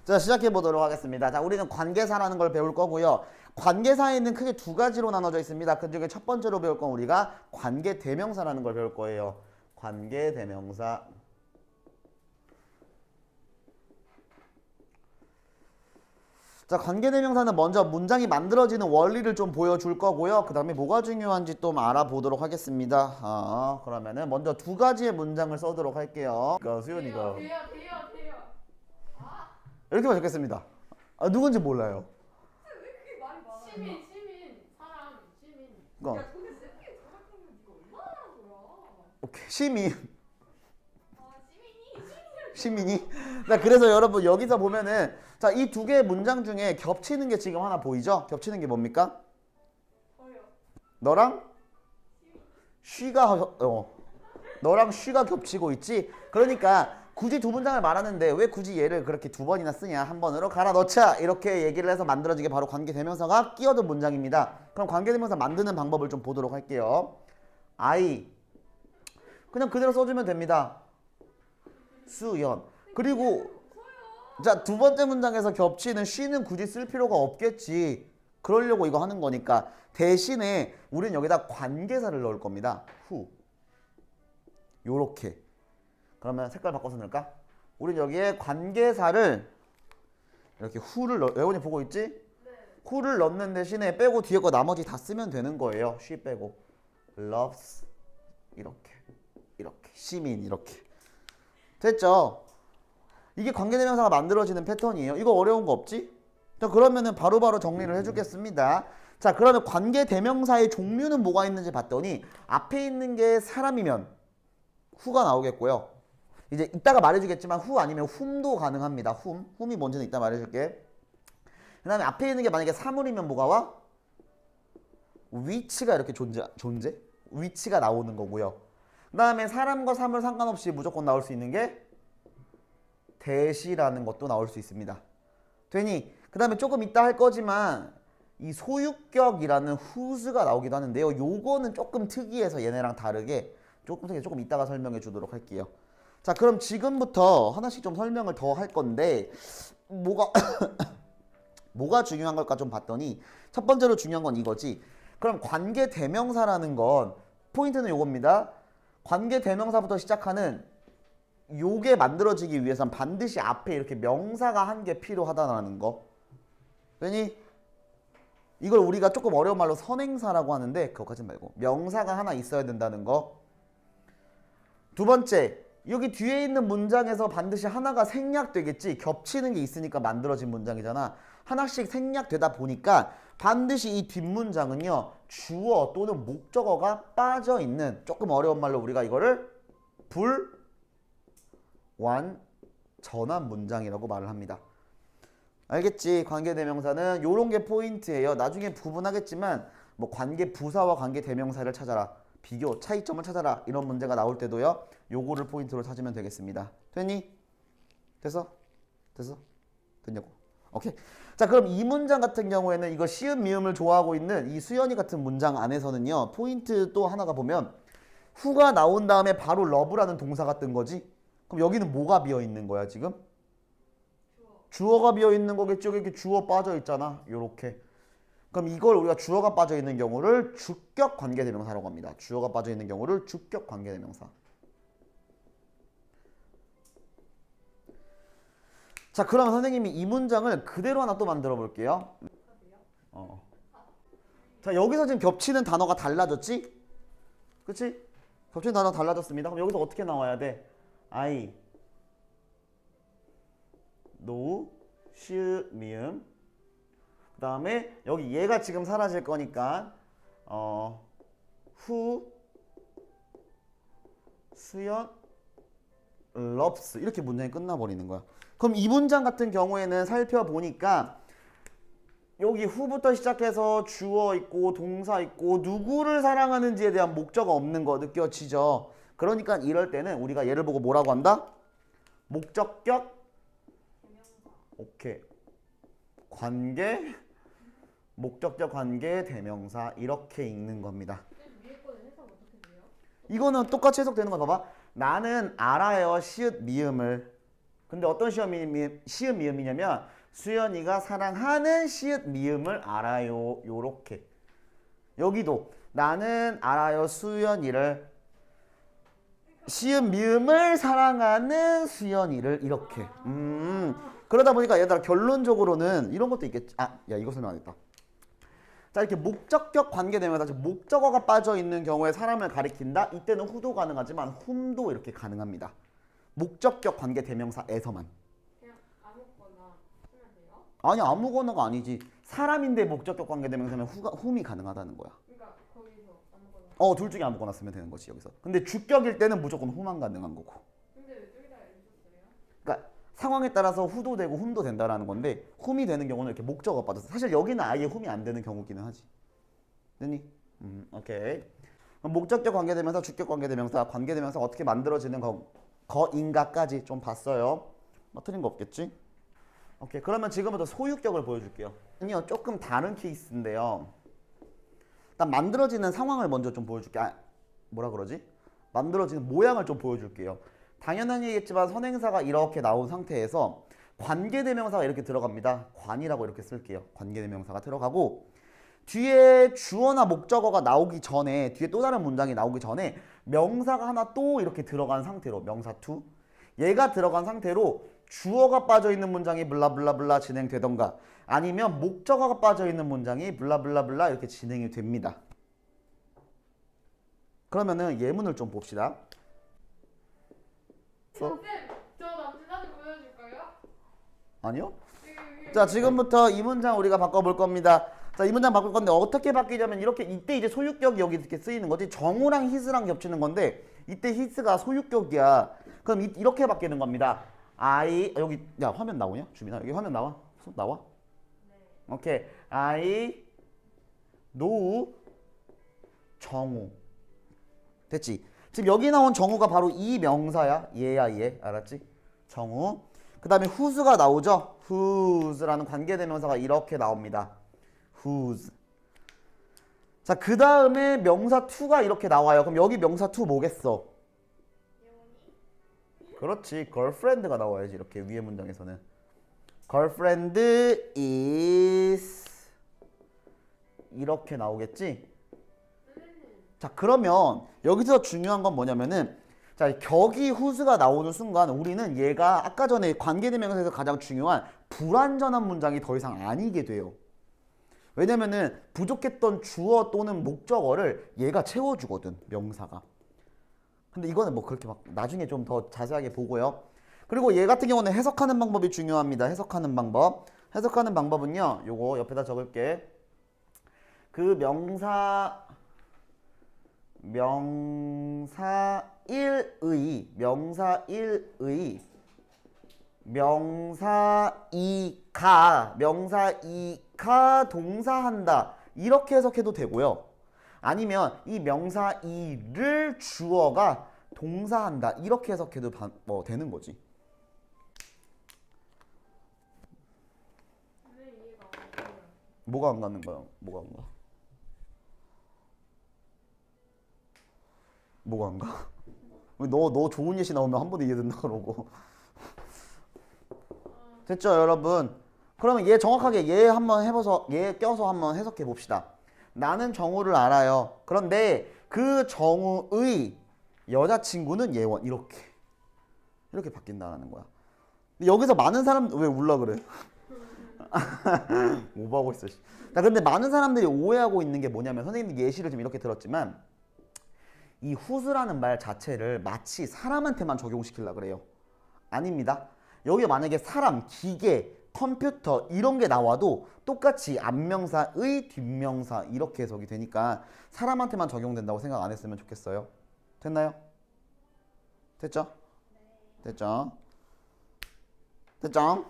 자, 시작해 보도록 하겠습니다. 자, 우리는 관계사라는 걸 배울 거고요. 관계사에는 크게 두 가지로 나눠져 있습니다. 그 중에 첫 번째로 배울 건 우리가 관계대명사라는 걸 배울 거예요. 관계대명사. 자, 관계대명사는 먼저 문장이 만들어지는 원리를 좀 보여줄 거고요. 그 다음에 뭐가 중요한지 좀 알아보도록 하겠습니다. 그러면은 먼저 두 가지의 문장을 써도록 할게요. 수연이가 돼요. 이렇게만 적겠습니다. 누군지 몰라요. 왜 그렇게 말이 많아? 시민, 사람, 시민. 그러니까 야, 근데 쌤이 저작하면 네가 얼마나 하는 거야? 오케이. 시민이. 시민이. 자, 그래서 여러분 여기서 보면은 자, 이 두 개의 문장 중에 겹치는 게 지금 하나 보이죠? 겹치는 게 뭡니까? 저요. 너랑 쉬가 너랑 쉬가 겹치고 있지? 그러니까 굳이 두 문장을 말하는데 왜 굳이 얘를 그렇게 두 번이나 쓰냐? 한 번으로 갈아 넣자. 이렇게 얘기를 해서 만들어지게 바로 관계대명사가 끼어든 문장입니다. 그럼 관계대명사 만드는 방법을 좀 보도록 할게요. I 그냥 그대로 써주면 됩니다. 수연. 그리고 자, 두 번째 문장에서 겹치는 she는 굳이 쓸 필요가 없겠지. 그러려고 이거 하는 거니까 대신에 우린 여기다 관계사를 넣을 겁니다. who. 요렇게. 그러면 색깔 바꿔서 넣을까? 우린 여기에 관계사를 이렇게 who를 레온이 보고 있지? 네. who를 넣는 대신에 빼고 뒤에 거 나머지 다 쓰면 되는 거예요. she 빼고 loves 이렇게 시민 이렇게 됐죠? 이게 관계대명사가 만들어지는 패턴이에요. 이거 어려운 거 없지? 자, 그러면은 바로바로 정리를 해주겠습니다. 자, 그러면 관계대명사의 종류는 뭐가 있는지 봤더니 앞에 있는 게 사람이면 who가 나오겠고요. 이제 이따가 말해주겠지만 who 아니면 whom도 가능합니다. whom이 뭔지는 이따 말해줄게. 그 다음에 앞에 있는 게 만약에 사물이면 뭐가 와? which가 이렇게 존재? which가 나오는 거고요. 그 다음에 사람과 사물 상관없이 무조건 나올 수 있는 게 대시라는 것도 나올 수 있습니다. 되니 그 다음에 조금 이따 할 거지만 이 소유격이라는 whose가 나오기도 하는데요. 요거는 조금 특이해서 얘네랑 다르게 조금 이따가 설명해 주도록 할게요. 자, 그럼 지금부터 하나씩 좀 설명을 더 할 건데 뭐가 중요한 걸까 좀 봤더니 첫 번째로 중요한 건 이거지. 그럼 관계대명사라는 건 포인트는 요겁니다. 관계대명사부터 시작하는 요게 만들어지기 위해선 반드시 앞에 이렇게 명사가 한 개 필요하다는 거. 왜니? 이걸 우리가 조금 어려운 말로 선행사라고 하는데 그거까지 말고 명사가 하나 있어야 된다는 거. 두 번째, 여기 뒤에 있는 문장에서 반드시 하나가 생략되겠지. 겹치는 게 있으니까 만들어진 문장이잖아. 하나씩 생략되다 보니까 반드시 이 뒷문장은요 주어 또는 목적어가 빠져있는, 조금 어려운 말로 우리가 이거를 불완전한 문장이라고 말을 합니다. 알겠지? 관계대명사는 요런 게 포인트예요. 나중에 구분하겠지만 뭐 관계부사와 관계대명사를 찾아라, 비교, 차이점을 찾아라, 이런 문제가 나올 때도요 요거를 포인트로 찾으면 되겠습니다. 됐니? 됐어? 됐냐고? 오케이. 자, 그럼 이 문장 같은 경우에는 이거 시읒 미음을 좋아하고 있는 이 수연이 같은 문장 안에서는요 포인트 또 하나가 보면 who가 나온 다음에 바로 love라는 동사가 뜬 거지? 그럼 여기는 뭐가 비어있는 거야 지금? 주어가 비어있는 거겠죠? 이렇게 주어 빠져있잖아. 요렇게. 그럼 이걸 우리가 주어가 빠져있는 경우를 주격 관계대명사라고 합니다. 주어가 빠져있는 경우를 주격 관계대명사. 자, 그럼 선생님이 이 문장을 그대로 하나 또 만들어 볼게요. 자, 여기서 지금 겹치는 단어가 달라졌지? 그치? 겹치는 단어가 달라졌습니다. 그럼 여기서 어떻게 나와야 돼? I, no, 시읒, 미음. 그 다음에 여기 얘가 지금 사라질 거니까 who, 수연, loves 이렇게 문장이 끝나버리는 거야. 그럼 이 문장 같은 경우에는 살펴보니까 여기 who부터 시작해서 주어 있고 동사 있고 누구를 사랑하는지에 대한 목적어 없는 거 느껴지죠? 그러니까 이럴 때는 우리가 얘를 보고 뭐라고 한다? 목적격 오케이. 관계, 목적격 관계 대명사 이렇게 읽는 겁니다. 위에 거는 해석 어떻게 돼요? 이거는 똑같이 해석되는 거 봐봐. 나는 알아요 시읒 미음을. 근데 어떤 시읒 미음이냐면 수연이가 사랑하는 시읒 미음을 알아요. 요렇게. 여기도 나는 알아요 수연이를 시읒 미음을 사랑하는 수연이를 이렇게. 그러다 보니까 얘들아 결론적으로는 이런 것도 있겠지. 야 이거 설명 안 했다. 자 이렇게 목적격 관계대명사 목적어가 빠져 있는 경우에 사람을 가리킨다. 이때는 후도 가능하지만 훔도 이렇게 가능합니다. 목적격 관계대명사에서만. 그냥 아무거나 쓰면 돼요? 아니 아무거나가 아니지. 사람인데 목적격 관계대명사면 훔이 가능하다는 거야. 그러니까 거기서 아무거나. 둘 중에 아무거나 쓰면 되는 거지 여기서. 근데 주격일 때는 무조건 훔만 가능한 거고. 근데 왜 둘 다 해주셨어요? 그러니까 상황에 따라서 후도 되고 훔도 된다라는 건데 훔이 되는 경우는 이렇게 목적어 빠져서 사실 여기는 아예 훔이 안 되는 경우기는 하지. 됐니? 오케이. 그럼 목적격 관계대명사, 주격 관계대명사, 관계대명사 어떻게 만들어지는 거인가까지 좀 봤어요. 뭐 틀린 거 없겠지? 오케이. 그러면 지금부터 소유격을 보여줄게요. 아니요, 조금 다른 케이스인데요. 일단 만들어지는 상황을 먼저 좀 보여줄게. 뭐라 그러지? 만들어지는 모양을 좀 보여줄게요. 당연한 얘기겠지만 선행사가 이렇게 나온 상태에서 관계대명사가 이렇게 들어갑니다. 관이라고 이렇게 쓸게요. 관계대명사가 들어가고 뒤에 주어나 목적어가 나오기 전에 뒤에 또 다른 문장이 나오기 전에 명사가 하나 또 이렇게 들어간 상태로 명사 to 얘가 들어간 상태로 주어가 빠져있는 문장이 블라블라블라 진행되던가 아니면 목적어가 빠져있는 문장이 블라블라블라 이렇게 진행이 됩니다. 그러면은 예문을 좀 봅시다. 쌤, 저 남친한테 보여줄까요? 아니요? 자 지금부터 이 문장 우리가 바꿔볼 겁니다. 자 이 문장 바꿀 건데 어떻게 바뀌냐면 이렇게 이때 이제 소유격이 여기 이렇게 쓰이는 거지. 정우랑 히스랑 겹치는 건데 이때 히스가 소유격이야. 그럼 이렇게 바뀌는 겁니다. 여기 야 화면 나오냐? 주민아 여기 화면 나와? 손 나와? 네. 오케이. I know 정우. 됐지? 지금 여기 나온 정우가 바로 이 명사야. 얘야 얘. 알았지? 정우. 그 다음에 whose가 나오죠? whose라는 관계대명사가 이렇게 나옵니다. whose. 자, 그 다음에 명사 to가 이렇게 나와요. 그럼 여기 명사 to 뭐겠어? 그렇지. girlfriend가 나와야지. 이렇게 위에 문장에서는. girlfriend is 이렇게 나오겠지? 자, 그러면 여기서 중요한 건 뭐냐면은 자, 격이 whose가 나오는 순간 우리는 얘가 아까 전에 관계대명사에서 가장 중요한 불완전한 문장이 더 이상 아니게 돼요. 왜냐면은 부족했던 주어 또는 목적어를 얘가 채워주거든, 명사가. 근데 이거는 뭐 그렇게 막 나중에 좀 더 자세하게 보고요. 그리고 얘 같은 경우는 해석하는 방법이 중요합니다. 해석하는 방법. 해석하는 방법은요. 요거 옆에다 적을게. 그 명사 1의 명사 이가 동사한다 이렇게 해석해도 되고요. 아니면 이 명사 이를 주어가 동사한다 이렇게 해석해도 되는 거지. 왜 이해가 안 돼요? 뭐가 안 가는 거야? 뭐가 안 가? 뭐가 안 가? 너 좋은 예시 나오면 한 번에 이해된다 그러고. 됐죠 여러분? 그러면 얘 정확하게 얘 한번 해봐서 얘 껴서 한번 해석해 봅시다. 나는 정우를 알아요. 그런데 그 정우의 여자친구는 예원 이렇게 바뀐다는 거야. 근데 여기서 많은 사람 왜 울라 그래? 오버하고 있어. 자, 근데 많은 사람들이 오해하고 있는 게 뭐냐면 선생님들 예시를 좀 이렇게 들었지만 이 whose라는 말 자체를 마치 사람한테만 적용시키려고 그래요. 아닙니다. 여기 만약에 사람, 기계, 컴퓨터 이런 게 나와도 똑같이 앞명사의 뒷명사 이렇게 해석이 되니까 사람한테만 적용된다고 생각 안 했으면 좋겠어요. 됐나요? 됐죠? 됐죠? 됐죠?